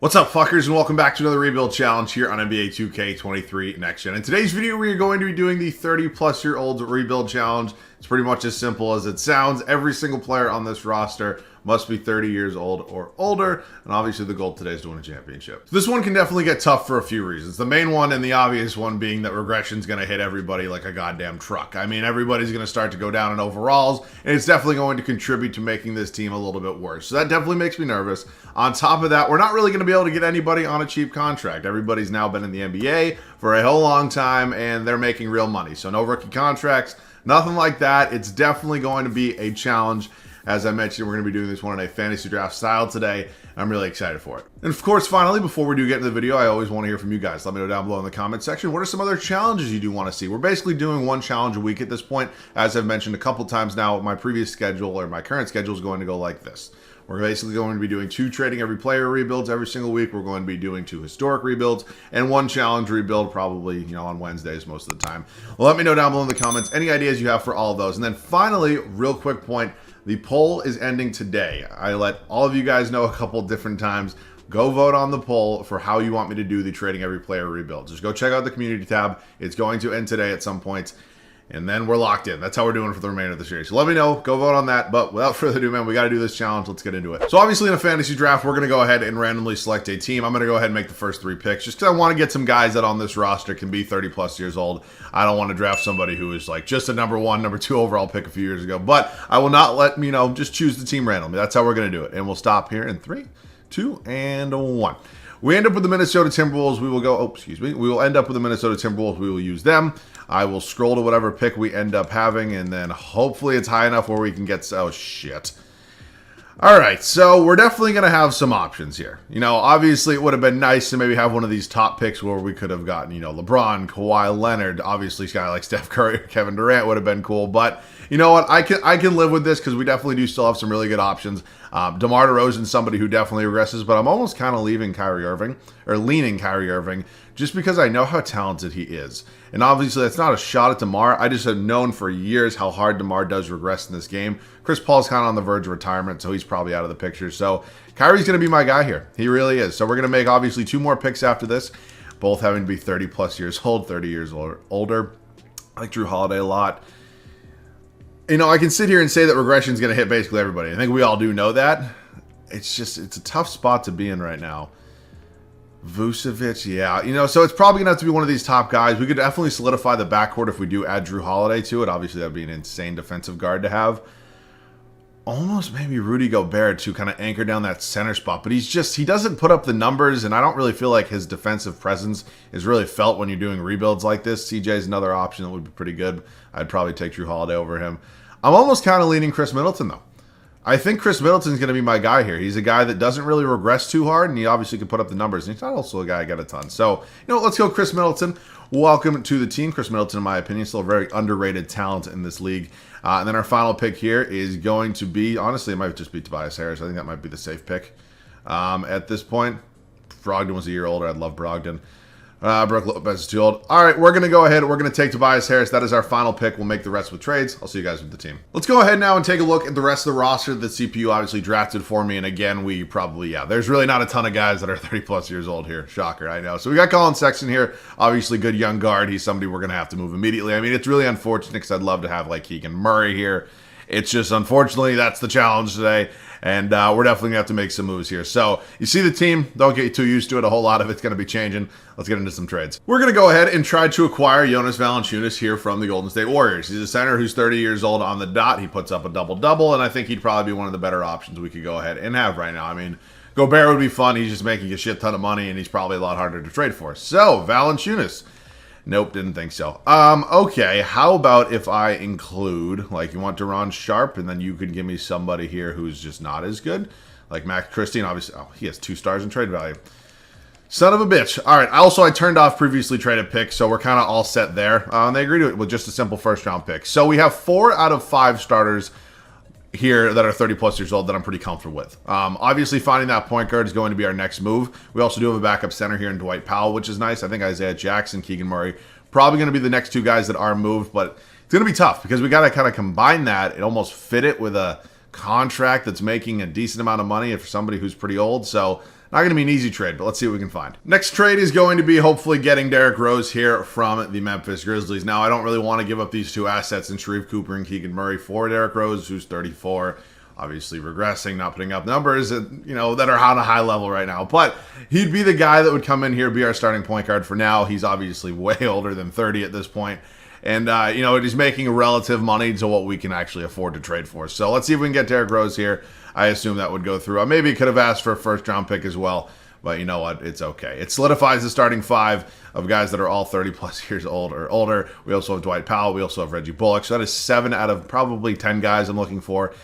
What's up, fuckers, and welcome back to another rebuild challenge here on NBA 2K23 Next Gen. In today's video, we are going to be doing the 30-plus-year-old rebuild challenge. It's pretty much as simple as it sounds. Every single player on this roster must be 30 years old or older, and obviously the goal today is to win a championship. So this one can definitely get tough for a few reasons. The main one and the obvious one being that regression's going to hit everybody like a goddamn truck. I mean, everybody's going to start to go down in overalls, and it's definitely going to contribute to making this team a little bit worse. So that definitely makes me nervous. On top of that, we're not really going to be able to get anybody on a cheap contract. Everybody's now been in the NBA for a whole long time, and they're making real money. So no rookie contracts, nothing like that. It's definitely going to be a challenge. As I mentioned, we're going to be doing this one in a fantasy draft style today. I'm really excited for it. And of course, finally, before we do get into the video, I always want to hear from you guys. Let me know down below in the comment section. What are some other challenges you do want to see? We're basically doing one challenge a week at this point. As I've mentioned a couple times now, my previous schedule or my current schedule is going to go like this. We're basically going to be doing 2 trading every player rebuilds every single week. We're going to be doing 2 historic rebuilds and 1 challenge rebuild, probably, on Wednesdays most of the time. Well, let me know down below in the comments any ideas you have for all of those. And then finally, real quick point, the poll is ending today. I let all of you guys know a couple different times. Go vote on the poll for how you want me to do the trading every player rebuild. Just go check out the community tab. It's going to end today at some point. And then we're locked in. That's how we're doing for the remainder of the series. So let me know. Go vote on that. But without further ado, man, we got to do this challenge. Let's get into it. So obviously in a fantasy draft, we're going to go ahead and randomly select a team. I'm going to go ahead and make the first 3 picks just because I want to get some guys that on this roster can be 30 plus years old. I don't want to draft somebody who is like just a number 1, number 2 overall pick a few years ago. But I will not let, just choose the team randomly. That's how we're going to do it. And we'll stop here in 3, 2, and 1. We end up with the Minnesota Timberwolves. We will go, we will end up with the Minnesota Timberwolves. We will use them. I will scroll to whatever pick we end up having, and then hopefully it's high enough where we can get, oh shit. All right, so we're definitely going to have some options here. Obviously it would have been nice to maybe have one of these top picks where we could have gotten, LeBron, Kawhi Leonard, obviously a guy like Steph Curry, Kevin Durant would have been cool, but you know what? I can live with this because we definitely do still have some really good options. DeMar DeRozan, somebody who definitely regresses, but I'm almost kind of leaning Kyrie Irving, just because I know how talented he is. And obviously that's not a shot at DeMar. I just have known for years how hard DeMar does regress in this game. Chris Paul's kind of on the verge of retirement, so he's probably out of the picture. So Kyrie's going to be my guy here. He really is. So we're going to make obviously 2 more picks after this, both having to be 30 plus years old, 30 years older. I like Drew Holiday a lot. I can sit here and say that regression is going to hit basically everybody. I think we all do know that. It's a tough spot to be in right now. Vucevic, yeah. So it's probably going to have to be one of these top guys. We could definitely solidify the backcourt if we do add Drew Holiday to it. Obviously, that would be an insane defensive guard to have. Almost maybe Rudy Gobert to kind of anchor down that center spot. But he doesn't put up the numbers, and I don't really feel like his defensive presence is really felt when you're doing rebuilds like this. CJ is another option that would be pretty good. I'd probably take Drew Holiday over him. I'm almost kind of leaning Chris Middleton, though. I think Chris Middleton's going to be my guy here. He's a guy that doesn't really regress too hard, and he obviously can put up the numbers. And he's not also a guy I got a ton. So, let's go Chris Middleton. Welcome to the team. Chris Middleton, in my opinion, still a very underrated talent in this league. And then our final pick here is going to be, honestly, it might just be Tobias Harris. I think that might be the safe pick at this point. Brogdon was a year older. I'd love Brogdon. Brook Lopez is too old. All right, we're going to go ahead. We're going to take Tobias Harris. That is our final pick. We'll make the rest with trades. I'll see you guys with the team. Let's go ahead now and take a look at the rest of the roster that CPU obviously drafted for me. And again, we probably, there's really not a ton of guys that are 30 plus years old here. Shocker, I know. So we got Colin Sexton here. Obviously, good young guard. He's somebody we're going to have to move immediately. I mean, it's really unfortunate because I'd love to have like Keegan Murray here. It's just, unfortunately, that's the challenge today. And we're definitely going to have to make some moves here. So you see the team. Don't get too used to it. A whole lot of it's going to be changing. Let's get into some trades. We're going to go ahead and try to acquire Jonas Valanciunas here from the Golden State Warriors. He's a center who's 30 years old on the dot. He puts up a double-double, and I think he'd probably be one of the better options we could go ahead and have right now. I mean, Gobert would be fun. He's just making a shit ton of money, and he's probably a lot harder to trade for. So, Valanciunas. Nope, didn't think so. Okay, how about if I include, like, you want Deron Sharp, and then you could give me somebody here who's just not as good? Like Max Christie, obviously, he has 2 stars in trade value. Son of a bitch. All right, I turned off previously traded picks, so we're kind of all set there. And they agreed to it with just a simple first-round pick. So we have 4 out of 5 starters here that are 30 plus years old that I'm pretty comfortable with. Obviously, finding that point guard is going to be our next move. We also do have a backup center here in Dwight Powell, which is nice. I think Isaiah Jackson, Keegan Murray, probably going to be the next 2 guys that are moved, but it's going to be tough because we got to kind of combine that and almost fit it with a contract that's making a decent amount of money for somebody who's pretty old. So Not going to be an easy trade, but let's see what we can find. Next trade is going to be hopefully getting Derrick Rose here from the Memphis Grizzlies. Now, I don't really want to give up these two assets in Sharif Cooper and Keegan Murray for Derrick Rose, who's 34. Obviously regressing, not putting up numbers that, that are on a high level right now. But he'd be the guy that would come in here, be our starting point guard for now. He's obviously way older than 30 at this point. And, he's making relative money to what we can actually afford to trade for. So let's see if we can get Derrick Rose here. I assume that would go through. Maybe could have asked for a first-round pick as well. But you know what? It's okay. It solidifies the starting five of guys that are all 30-plus years old or older. We also have Dwight Powell. We also have Reggie Bullock. So that is 7 out of probably 10 guys I'm looking for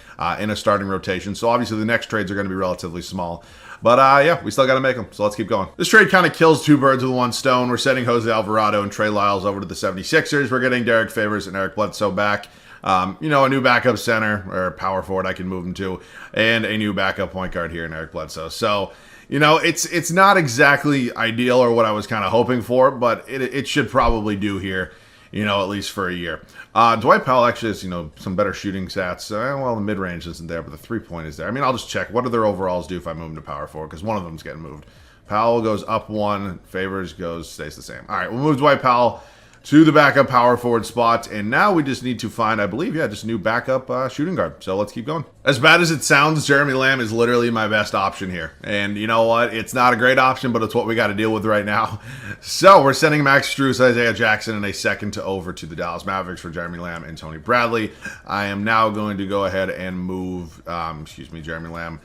in a starting rotation. So obviously the next trades are going to be relatively small. But yeah, we still got to make them. So let's keep going. This trade kind of kills two birds with one stone. We're sending Jose Alvarado and Trey Lyles over to the 76ers. We're getting Derek Favors and Eric Bledsoe back. A new backup center or power forward I can move him to, and a new backup point guard here in Eric Bledsoe. So, it's not exactly ideal or what I was kind of hoping for, but it should probably do here, at least for a year. Dwight Powell actually has, some better shooting stats. Well, the mid-range isn't there, but the three-point is there. I'll just check. What do their overalls do if I move them to power forward? Because one of them's getting moved. Powell goes up 1. Favors stays the same. All right, we'll move Dwight Powell to the backup power forward spot, and now we just need to find, I believe, just a new backup shooting guard. So let's keep going. As bad as it sounds, Jeremy Lamb is literally my best option here. And you know what? It's not a great option, but it's what we got to deal with right now. So we're sending Max Strus, Isaiah Jackson, and a second over to the Dallas Mavericks for Jeremy Lamb and Tony Bradley. I am now going to go ahead and move, Jeremy Lamb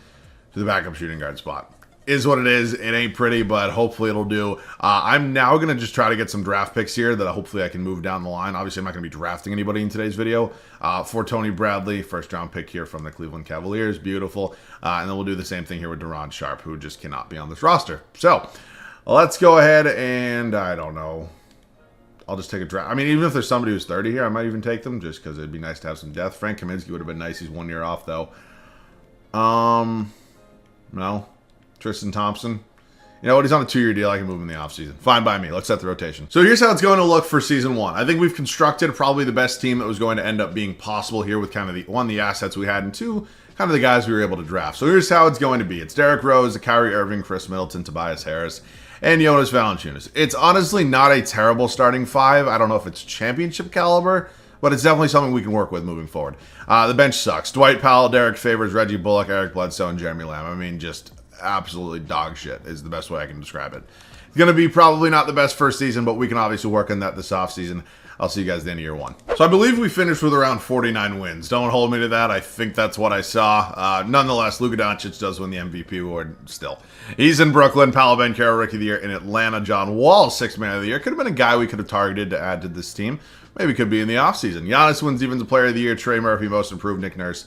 to the backup shooting guard spot. Is what it is. It ain't pretty, but hopefully it'll do. I'm now going to just try to get some draft picks here that hopefully I can move down the line. Obviously, I'm not going to be drafting anybody in today's video. For Tony Bradley, first-round pick here from the Cleveland Cavaliers. Beautiful. And then we'll do the same thing here with Deron Sharp, who just cannot be on this roster. So, let's go ahead and, I don't know. I'll just take a draft. Even if there's somebody who's 30 here, I might even take them just because it'd be nice to have some depth. Frank Kaminsky would have been nice. He's 1 year off, though. No. Tristan Thompson. You know what? He's on a 2-year deal. I can move him in the offseason. Fine by me. Let's set the rotation. So here's how it's going to look for season 1. I think we've constructed probably the best team that was going to end up being possible here with kind of the assets we had, and 2, kind of the guys we were able to draft. So here's how it's going to be. It's Derrick Rose, Kyrie Irving, Chris Middleton, Tobias Harris, and Jonas Valanciunas. It's honestly not a terrible starting 5. I don't know if it's championship caliber, but it's definitely something we can work with moving forward. The bench sucks. Dwight Powell, Derek Favors, Reggie Bullock, Eric Bledsoe, and Jeremy Lamb. Just absolutely dog shit is the best way I can describe it. It's going to be probably not the best first season, but we can obviously work on that this offseason. I'll see you guys at the end of year 1. So I believe we finished with around 49 wins. Don't hold me to that. I think that's what I saw. Nonetheless, Luka Doncic does win the MVP award still. He's in Brooklyn. Paolo Banchero, Rookie of the Year. In Atlanta, John Wall, 6th Man of the Year. Could have been a guy we could have targeted to add to this team. Maybe could be in the offseason. Giannis wins Defensive Player of the Year. Trey Murphy, Most Improved. Nick Nurse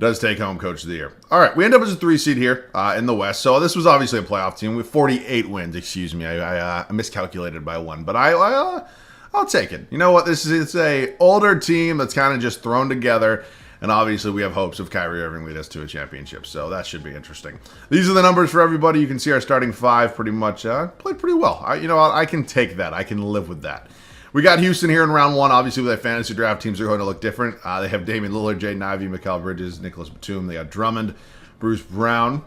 does take home Coach of the Year. All right, we end up as a 3 seed here in the West. So this was obviously a playoff team with 48 wins. Excuse me, I miscalculated by 1, but I'll take it. You know what? It's a older team that's kind of just thrown together, and obviously we have hopes of Kyrie Irving lead us to a championship. So that should be interesting. These are the numbers for everybody. You can see our starting 5 pretty much played pretty well. I can take that. I can live with that. We got Houston here in round 1. Obviously, with their fantasy draft, teams are going to look different. They have Damian Lillard, Jaden Ivey, Mikal Bridges, Nicholas Batum. They got Drummond, Bruce Brown.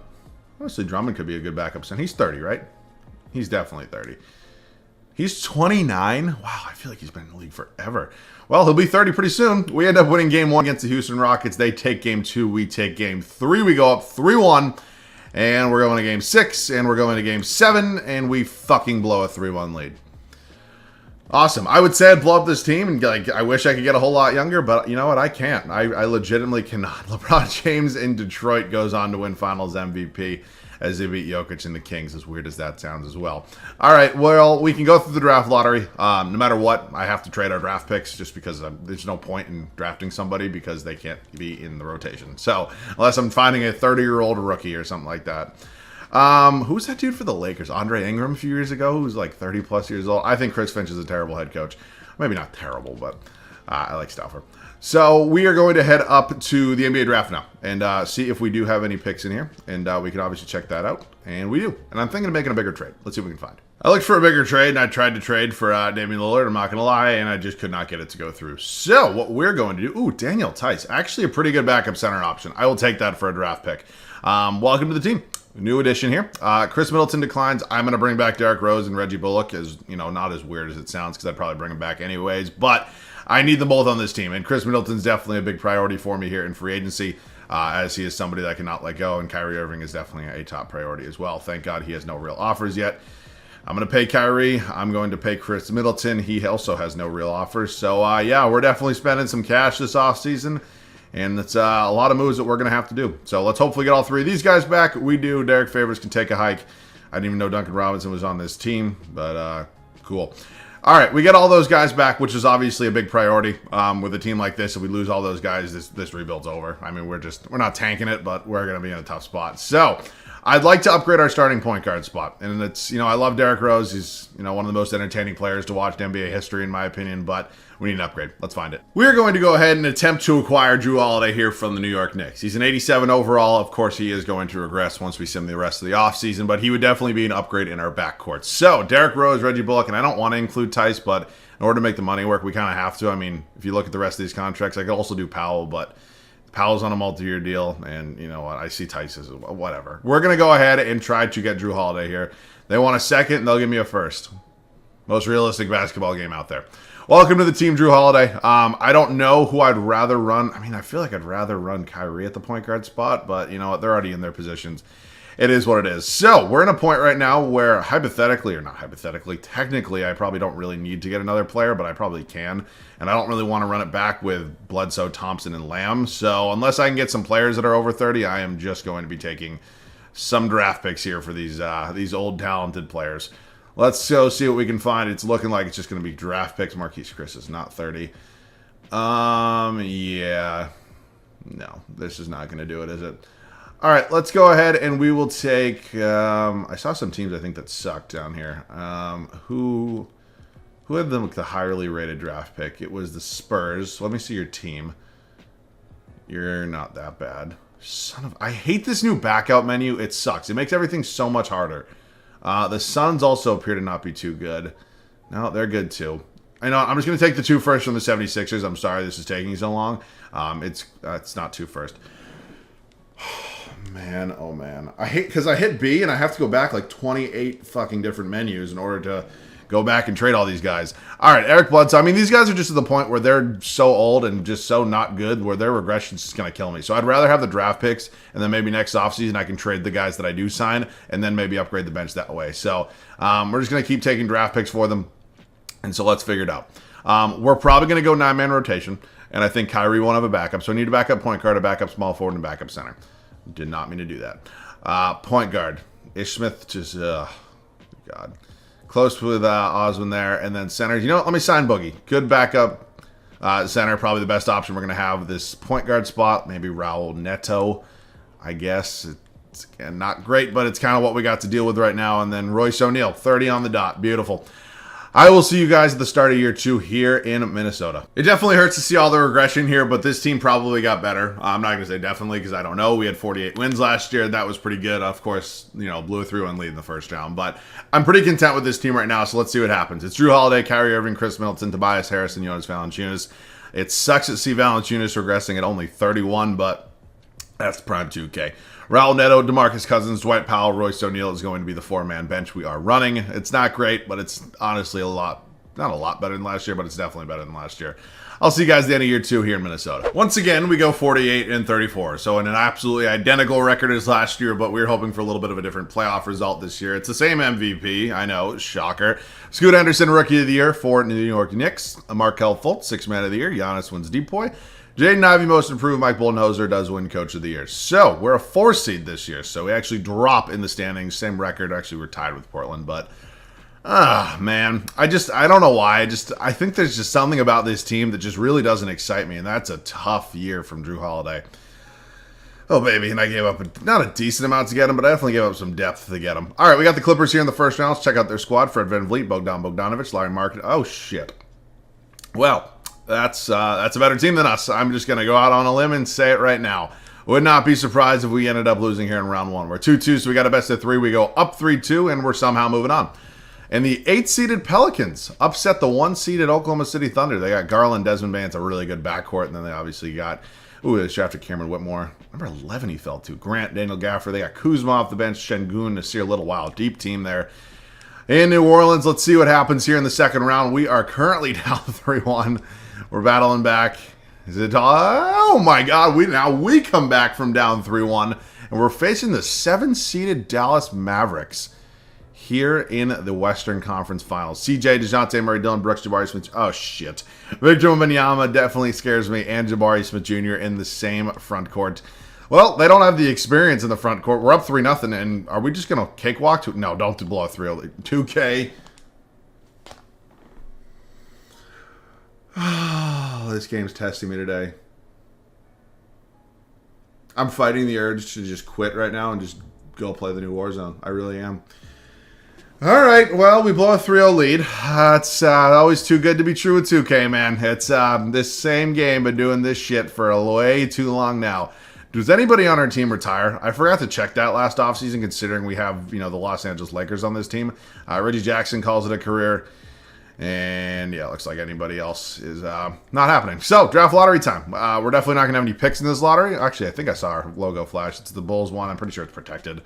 Honestly, Drummond could be a good backup center. He's 30, right? He's definitely 30. He's 29? Wow, I feel like he's been in the league forever. Well, he'll be 30 pretty soon. We end up winning game 1 against the Houston Rockets. They take game 2. We take game 3. We go up 3-1. And we're going to game 6. And we're going to game 7. And we fucking blow a 3-1 lead. Awesome. I would say I'd blow up this team, and I wish I could get a whole lot younger, but you know what? I can't. I legitimately cannot. LeBron James in Detroit goes on to win Finals MVP as they beat Jokic and the Kings, as weird as that sounds as well. All right, well, we can go through the draft lottery. No matter what, I have to trade our draft picks just because there's no point in drafting somebody because they can't be in the rotation. So unless I'm finding a 30-year-old rookie or something like that. Who's that dude for the Lakers? Andre Ingram a few years ago, who's like 30 plus years old. I think Chris Finch is a terrible head coach. Maybe not terrible, but I like Stauffer. So we are going to head up to the NBA draft now and see if we do have any picks in here. And we can obviously check that out. And we do. And I'm thinking of making a bigger trade. Let's see what we can find. I looked for a bigger trade, and I tried to trade for Damian Lillard. I'm not going to lie, and I just could not get it to go through. So what we're going to do... Ooh, Daniel Tice. Actually a pretty good backup center option. I will take that for a draft pick. Welcome to the team. New addition here. Chris Middleton declines. I'm going to bring back Derrick Rose and Reggie Bullock, as not as weird as it sounds, because I'd probably bring him back anyways. But I need them both on this team, and Chris Middleton's definitely a big priority for me here in free agency, as he is somebody that I cannot let go, and Kyrie Irving is definitely a top priority as well. Thank God he has no real offers yet. I'm going to pay Kyrie. I'm going to pay Chris Middleton. He also has no real offers. So, yeah, we're definitely spending some cash this offseason. And it's a lot of moves that we're going to have to do. So let's hopefully get all three of these guys back. We do. Derek Favors can take a hike. I didn't even know Duncan Robinson was on this team. But cool. All right, we get all those guys back, which is obviously a big priority with a team like this. If we lose all those guys, this rebuild's over. I mean, we're not tanking it, but we're going to be in a tough spot. So I'd like to upgrade our starting point guard spot. And it's, I love Derrick Rose. He's, one of the most entertaining players to watch in NBA history, in my opinion. But we need an upgrade. Let's find it. We're going to go ahead and attempt to acquire Jrue Holiday here from the New York Knicks. He's an 87 overall. Of course, he is going to regress once we see him the rest of the offseason, but he would definitely be an upgrade in our backcourt. So, Derrick Rose, Reggie Bullock, and I don't want to include Tice, but in order to make the money work, we kind of have to. I mean, if you look at the rest of these contracts, I could also do Powell, but Powell's on a multi-year deal, and you know what? I see Tice as whatever. We're going to go ahead and try to get Jrue Holiday here. They want a second, and they'll give me a first. Most realistic basketball game out there. Welcome to the team, Jrue Holiday. I don't know who I'd rather run. I mean, I feel like I'd rather run Kyrie at the point guard spot, but you know what? They're already in their positions. It is what it is. So, we're in a point right now where technically, I probably don't really need to get another player, but I probably can. And I don't really want to run it back with Bledsoe, Thompson, and Lamb. So, unless I can get some players that are over 30, I am just going to be taking some draft picks here for these old, talented players. Let's go see what we can find. It's looking like it's just going to be draft picks. Marquise Chris is not 30. Yeah. No, this is not going to do it, is it? All right, let's go ahead and we will take... I saw some teams I think that sucked down here. Who had the highly rated draft pick? It was the Spurs. Let me see your team. You're not that bad. Son of... I hate this new backout menu. It sucks. It makes everything so much harder. The Suns also appear to not be too good. No, they're good too. I know. I'm just going to take the 2 first from the 76ers. I'm sorry this is taking so long. It's not 2 first. Man, oh man. I hit B and I have to go back like 28 fucking different menus in order to go back and trade all these guys. All right, Eric Bledsoe. I mean, these guys are just at the point where they're so old and just so not good where their regression's just going to kill me. So I'd rather have the draft picks and then maybe next offseason I can trade the guys that I do sign and then maybe upgrade the bench that way. So we're just going to keep taking draft picks for them. And so let's figure it out. We're probably going to go 9-man rotation. And I think Kyrie won't have a backup. So I need a backup point guard, a backup small forward, and a backup center. Did not mean to do that. Point guard. Ish Smith just, God. Close with Osmond there. And then center. You know what? Let me sign Boogie. Good backup center. Probably the best option we're going to have this point guard spot. Maybe Raul Neto, I guess. It's again, not great, but it's kind of what we got to deal with right now. And then Royce O'Neal, 30 on the dot. Beautiful. I will see you guys at the start of year 2 here in Minnesota. It definitely hurts to see all the regression here, but this team probably got better. I'm not going to say definitely because I don't know. We had 48 wins last year. That was pretty good. Of course, blew through and lead in the first round. But I'm pretty content with this team right now, so let's see what happens. It's Jrue Holiday, Kyrie Irving, Chris Middleton, Tobias Harris, and Jonas Valanciunas. It sucks to see Valanciunas regressing at only 31, but that's prime 2K. Raul Neto, DeMarcus Cousins, Dwight Powell, Royce O'Neal is going to be the 4-man bench we are running. It's not great, but it's honestly not a lot better than last year, but it's definitely better than last year. I'll see you guys at the end of year 2 here in Minnesota. Once again, we go 48 and 34. So in an absolutely identical record as last year, but we're hoping for a little bit of a different playoff result this year. It's the same MVP. I know, shocker. Scoot Henderson, Rookie of the Year for New York Knicks. Markelle Fultz, 6th Man of the Year. Giannis wins Depoy. Jaden Ivey, Most Improved. Mike Budenholzer does win Coach of the Year. So, we're a 4 seed this year. So, we actually drop in the standings. Same record. Actually, we're tied with Portland. But, man. I don't know why. I think there's just something about this team that just really doesn't excite me. And that's a tough year from Jrue Holiday. Oh, baby. And I gave up not a decent amount to get him, but I definitely gave up some depth to get him. All right, we got the Clippers here in the first round. Let's check out their squad. Fred VanVleet, Bogdan Bogdanovic, Larry Market. Oh, shit. Well, that's a better team than us. I'm just going to go out on a limb and say it right now. Would not be surprised if we ended up losing here in round 1. We're 2-2, so we got a best of 3. We go up 3-2, and we're somehow moving on. And the 8-seeded Pelicans upset the 1-seeded Oklahoma City Thunder. They got Garland, Desmond Bain. It's a really good backcourt. And then they obviously got, they drafted Cameron Whitmore. Number 11 he fell to. Grant, Daniel Gaffer. They got Kuzma off the bench. Şengün, Nasir Little. Wow, deep team there. In New Orleans, let's see what happens here in the second round. We are currently down 3-1. We're battling back. Is it? Oh my God! We come back from down 3-1, and we're facing the 7-seeded Dallas Mavericks here in the Western Conference Finals. CJ, DeJounte Murray, Dylan Brooks, Jabari Smith. Oh shit! Victor Wembanyama definitely scares me, and Jabari Smith Jr. in the same front court. Well, they don't have the experience in the front court. We're up 3-0, and are we just going to cakewalk to... No, don't blow a 3-0. 2K. Oh, this game's testing me today. I'm fighting the urge to just quit right now and just go play the new Warzone. I really am. All right, well, we blow a 3-0 lead. It's always too good to be true with 2K, man. It's this same game, been doing this shit for way too long now. Does anybody on our team retire? I forgot to check that last offseason, considering we have, the Los Angeles Lakers on this team. Reggie Jackson calls it a career. And, yeah, looks like anybody else is not happening. So, draft lottery time. We're definitely not going to have any picks in this lottery. Actually, I think I saw our logo flash. It's the Bulls one. I'm pretty sure it's protected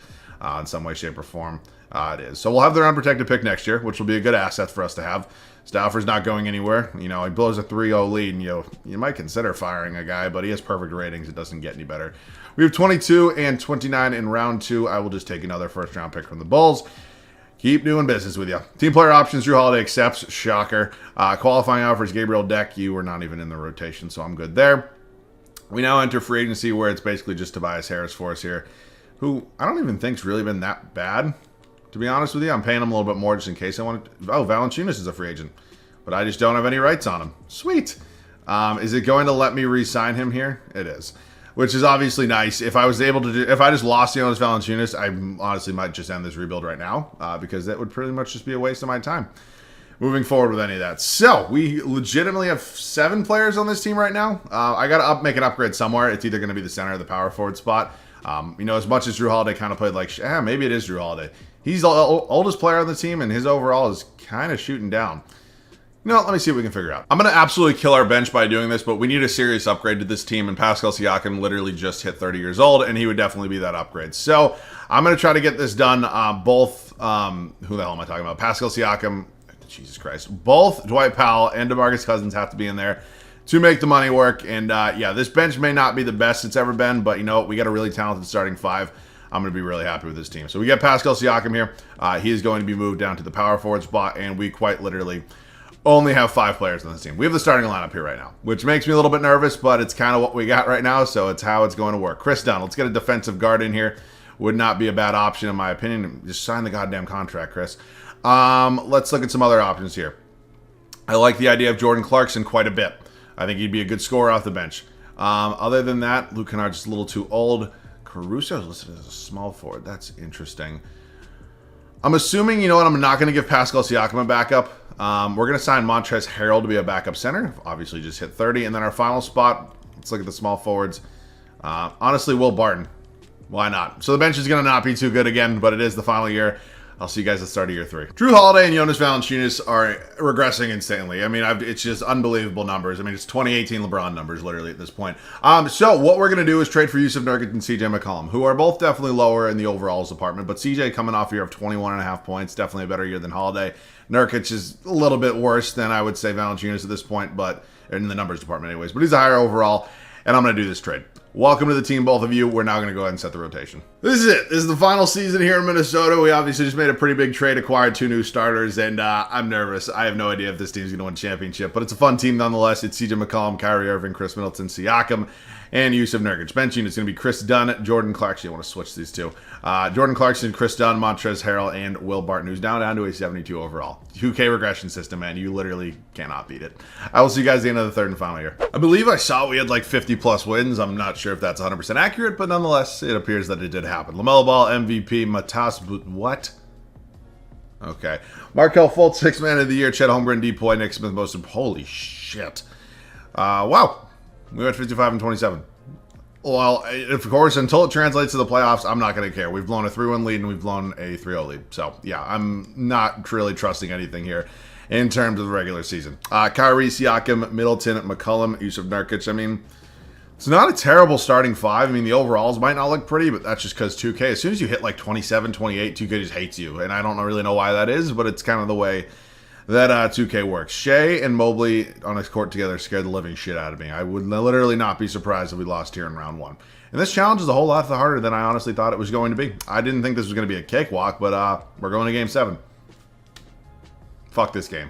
in some way, shape, or form. It is. So, we'll have their unprotected pick next year, which will be a good asset for us to have. Stauffer's not going anywhere. He blows a 3-0 lead, and you might consider firing a guy, but he has perfect ratings. It doesn't get any better. We have 22 and 29 in round 2. I will just take another first-round pick from the Bulls. Keep doing business with you. Team player options, Drew Holiday accepts. Shocker. Qualifying offers, Gabriel Deck. You were not even in the rotation, so I'm good there. We now enter free agency, where it's basically just Tobias Harris for us here, who I don't even think's really been that bad. To be honest with you, I'm paying him a little bit more just in case I want to... Oh, Valanciunas is a free agent. But I just don't have any rights on him. Sweet. Is it going to let me re-sign him here? It is. Which is obviously nice. If I was able to do... If I just lost Jonas Valanciunas, I honestly might just end this rebuild right now. Because that would pretty much just be a waste of my time. Moving forward with any of that. So, we legitimately have 7 players on this team right now. I got to make an upgrade somewhere. It's either going to be the center or the power forward spot. As much as Drew Holiday kind of played like... maybe it is Drew Holiday. He's the oldest player on the team, and his overall is kind of shooting down. Let me see what we can figure out. I'm going to absolutely kill our bench by doing this, but we need a serious upgrade to this team, and Pascal Siakam literally just hit 30 years old, and he would definitely be that upgrade. So I'm going to try to get this done. Who the hell am I talking about? Pascal Siakam, Jesus Christ. Both Dwight Powell and DeMarcus Cousins have to be in there to make the money work. And yeah, this bench may not be the best it's ever been, but we got a really talented starting 5. I'm going to be really happy with this team. So we got Pascal Siakam here. He is going to be moved down to the power forward spot, and we quite literally only have 5 players on this team. We have the starting lineup here right now, which makes me a little bit nervous, but it's kind of what we got right now, so it's how it's going to work. Chris Dunn, let's get a defensive guard in here. Would not be a bad option, in my opinion. Just sign the goddamn contract, Chris. Let's look at some other options here. I like the idea of Jordan Clarkson quite a bit. I think he'd be a good scorer off the bench. Other than that, Luke Kennard's just a little too old. Caruso is listed as a small forward. That's interesting. I'm assuming, I'm not going to give Pascal Siakam a backup. We're going to sign Montrezl Harrell to be a backup center. Obviously, just hit 30. And then our final spot, let's look at the small forwards. Honestly, Will Barton. Why not? So the bench is going to not be too good again, but it is the final year. I'll see you guys at the start of year 3. Drew Holiday and Jonas Valanciunas are regressing insanely. I mean, it's just unbelievable numbers. I mean, it's 2018 LeBron numbers, literally, at this point. So what we're going to do is trade for Yusuf Nurkic and CJ McCollum, who are both definitely lower in the overalls department. But CJ coming off a year of 21.5 points, definitely a better year than Holiday. Nurkic is a little bit worse than I would say Valanciunas at this point, but in the numbers department anyways. But he's a higher overall, and I'm going to do this trade. Welcome to the team, both of you. We're now going to go ahead and set the rotation. This is it. This is the final season here in Minnesota. We obviously just made a pretty big trade, acquired 2 new starters, and I'm nervous. I have no idea if this team's going to win a championship, but it's a fun team nonetheless. It's CJ McCollum, Kyrie Irving, Chris Middleton, Siakam, and Yusuf Nurkic. Bench unit is going to be Chris Dunn, Jordan Clarkson. I want to switch these two. Jordan Clarkson, Chris Dunn, Montrezl Harrell, and Will Barton, who's now down to a 72 overall. 2K regression system, man. You literally cannot beat it. I will see you guys at the end of the third and final year. I believe I saw we had like 50-plus wins. I'm not sure if that's 100% accurate, but nonetheless, it appears that it did happen. LaMelo Ball, MVP, what? Okay. Markelle Fultz, 6th man of the year. Chet Holmgren, Depoy, Nick Smith, most of... Holy shit. Wow. We went 55 and 27. Well, of course, until it translates to the playoffs, I'm not going to care. We've blown a 3-1 lead and we've blown a 3-0 lead. So, yeah, I'm not really trusting anything here in terms of the regular season. Kyrie, Siakam, Middleton, McCollum, Yusuf Nurkic. I mean, It's not a terrible starting 5. I mean, the overalls might not look pretty, but that's just because 2K, as soon as you hit like 27, 28, 2K just hates you. And I don't really know why that is, but it's kind of the way that 2K works. Shea and Mobley on a court together scared the living shit out of me. I would literally not be surprised if we lost here in round 1. And this challenge is a whole lot harder than I honestly thought it was going to be. I didn't think this was going to be a cakewalk, but we're going to game 7. Fuck this game.